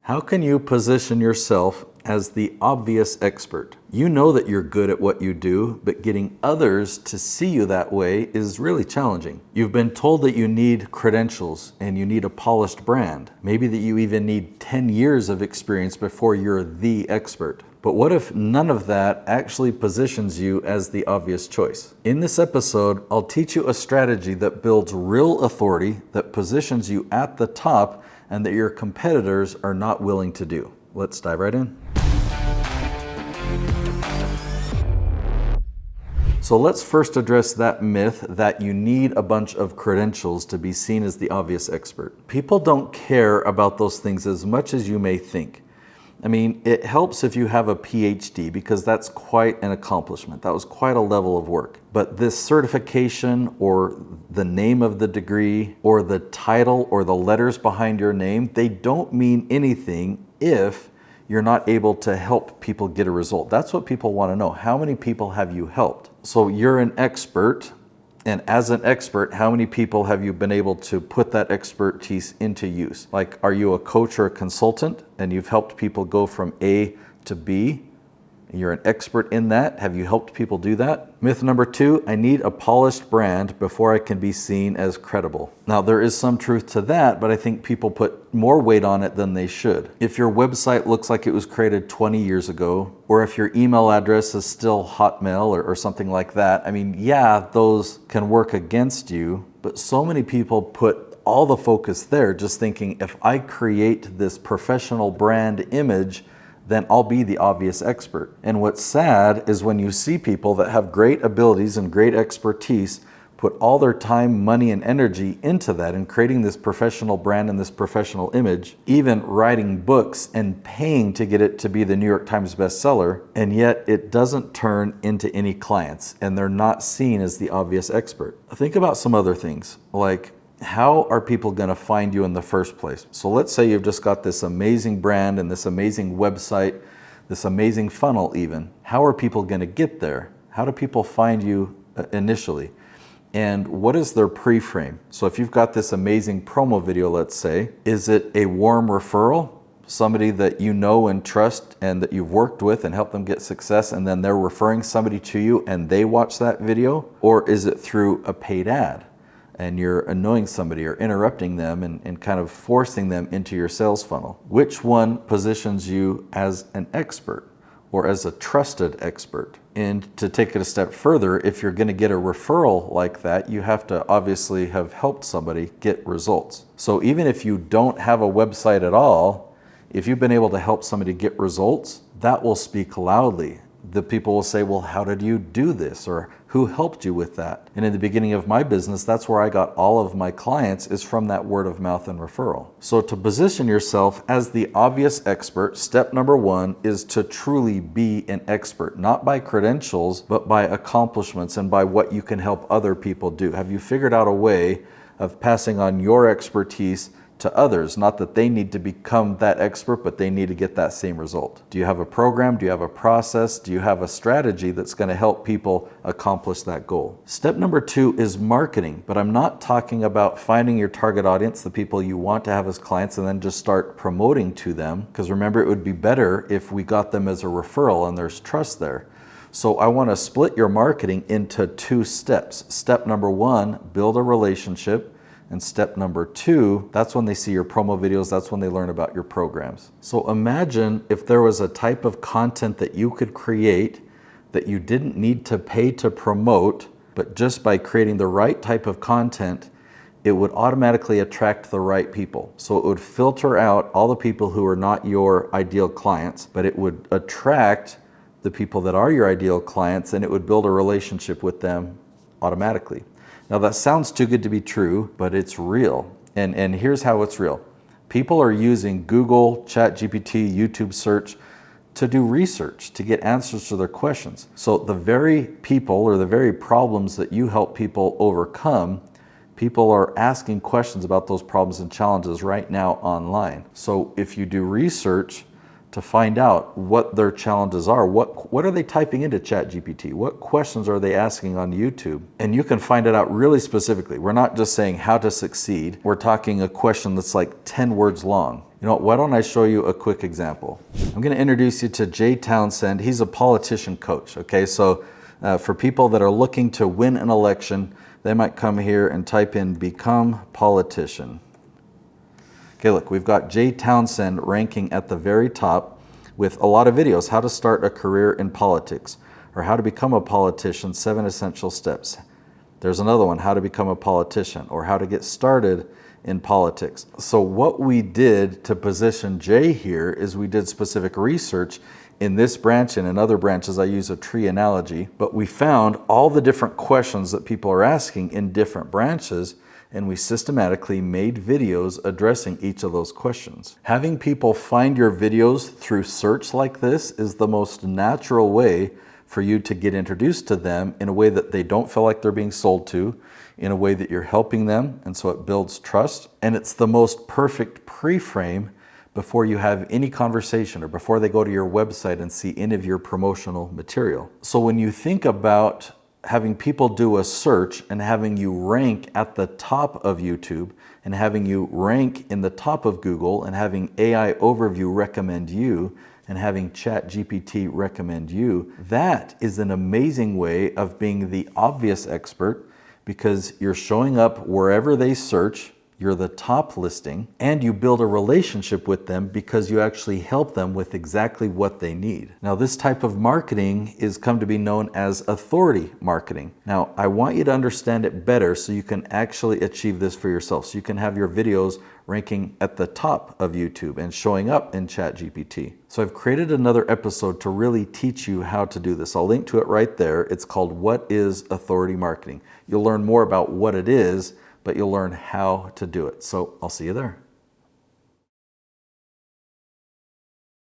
How can you position yourself as the obvious expert? You know that you're good at what you do, but getting others to see you that way is really challenging. You've been told that you need credentials and you need a polished brand. Maybe that you even need 10 years of experience before you're the expert. But what if none of that actually positions you as the obvious choice? In this episode, I'll teach you a strategy that builds real authority, that positions you at the top, and that your competitors are not willing to do. Let's dive right in. So let's first address that myth that you need a bunch of credentials to be seen as the obvious expert. People don't care about those things as much as you may think. I mean, it helps if you have a PhD because that's quite an accomplishment. That was quite a level of work. But this certification or the name of the degree or the title or the letters behind your name, they don't mean anything if you're not able to help people get a result. That's what people want to know. How many people have you helped? So you're an expert. And as an expert, how many people have you been able to put that expertise into use? Like, are you a coach or a consultant and you've helped people go from A to B? You're an expert in that. Have you helped people do that? Myth number 2, I need a polished brand before I can be seen as credible. Now, there is some truth to that, but I think people put more weight on it than they should. If your website looks like it was created 20 years ago, or if your email address is still Hotmail or something like that, I mean, yeah, those can work against you, but so many people put all the focus there, just thinking if I create this professional brand image, then I'll be the obvious expert. And what's sad is when you see people that have great abilities and great expertise put all their time, money, and energy into that and creating this professional brand and this professional image, even writing books and paying to get it to be the New York Times bestseller, and yet it doesn't turn into any clients and they're not seen as the obvious expert. Think about some other things, like how are people going to find you in the first place? So let's say you've just got this amazing brand and this amazing website, this amazing funnel even. How are people going to get there? How do people find you initially? And what is their pre-frame? So if you've got this amazing promo video, let's say, is it a warm referral? Somebody that you know and trust and that you've worked with and helped them get success, and then they're referring somebody to you and they watch that video? Or is it through a paid ad? And you're annoying somebody or interrupting them and kind of forcing them into your sales funnel. Which one positions you as an expert or as a trusted expert? And to take it a step further, if you're going to get a referral like that, you have to obviously have helped somebody get results. So even if you don't have a website at all, if you've been able to help somebody get results, that will speak loudly. The people will say, well, how did you do this? Or who helped you with that? And in the beginning of my business, that's where I got all of my clients, is from that word of mouth and referral. So to position yourself as the obvious expert, step number 1 is to truly be an expert, not by credentials, but by accomplishments and by what you can help other people do. Have you figured out a way of passing on your expertise to others? Not that they need to become that expert, but they need to get that same result. Do you have a program? Do you have a process? Do you have a strategy that's going to help people accomplish that goal? Step number 2 is marketing, but I'm not talking about finding your target audience, the people you want to have as clients, and then just start promoting to them. Because remember, it would be better if we got them as a referral and there's trust there. So I want to split your marketing into 2 steps. Step number 1, build a relationship. And step number 2, that's when they see your promo videos, that's when they learn about your programs. So imagine if there was a type of content that you could create that you didn't need to pay to promote, but just by creating the right type of content, it would automatically attract the right people. So it would filter out all the people who are not your ideal clients, but it would attract the people that are your ideal clients, and it would build a relationship with them automatically. Now that sounds too good to be true, but it's real. And here's how it's real. People are using Google, ChatGPT, YouTube search to do research, to get answers to their questions. So the very people or the very problems that you help people overcome, people are asking questions about those problems and challenges right now online. So if you do research to find out what their challenges are. What are they typing into ChatGPT? What questions are they asking on YouTube? And you can find it out really specifically. We're not just saying how to succeed. We're talking a question that's like 10 words long. You know what, why don't I show you a quick example? I'm going to introduce you to Jay Townsend. He's a politician coach, okay? So for people that are looking to win an election, they might come here and type in become politician. Okay, look, we've got Jay Townsend ranking at the very top with a lot of videos, how to start a career in politics, or how to become a politician, 7 essential steps. There's another one, how to become a politician, or how to get started in politics. So what we did to position Jay here is we did specific research in this branch and in other branches. I use a tree analogy, but we found all the different questions that people are asking in different branches, and we systematically made videos addressing each of those questions. Having people find your videos through search like this is the most natural way for you to get introduced to them in a way that they don't feel like they're being sold to, in a way that you're helping them, and so it builds trust. And it's the most perfect pre-frame before you have any conversation or before they go to your website and see any of your promotional material. So when you think about having people do a search and having you rank at the top of YouTube and having you rank in the top of Google and having AI Overview recommend you and having ChatGPT recommend you, that is an amazing way of being the obvious expert, because you're showing up wherever they search, you're the top listing, and you build a relationship with them because you actually help them with exactly what they need. Now, this type of marketing is come to be known as authority marketing. Now, I want you to understand it better so you can actually achieve this for yourself. So you can have your videos ranking at the top of YouTube and showing up in ChatGPT. So I've created another episode to really teach you how to do this. I'll link to it right there. It's called What is Authority Marketing? You'll learn more about what it is, but you'll learn how to do it. So I'll see you there.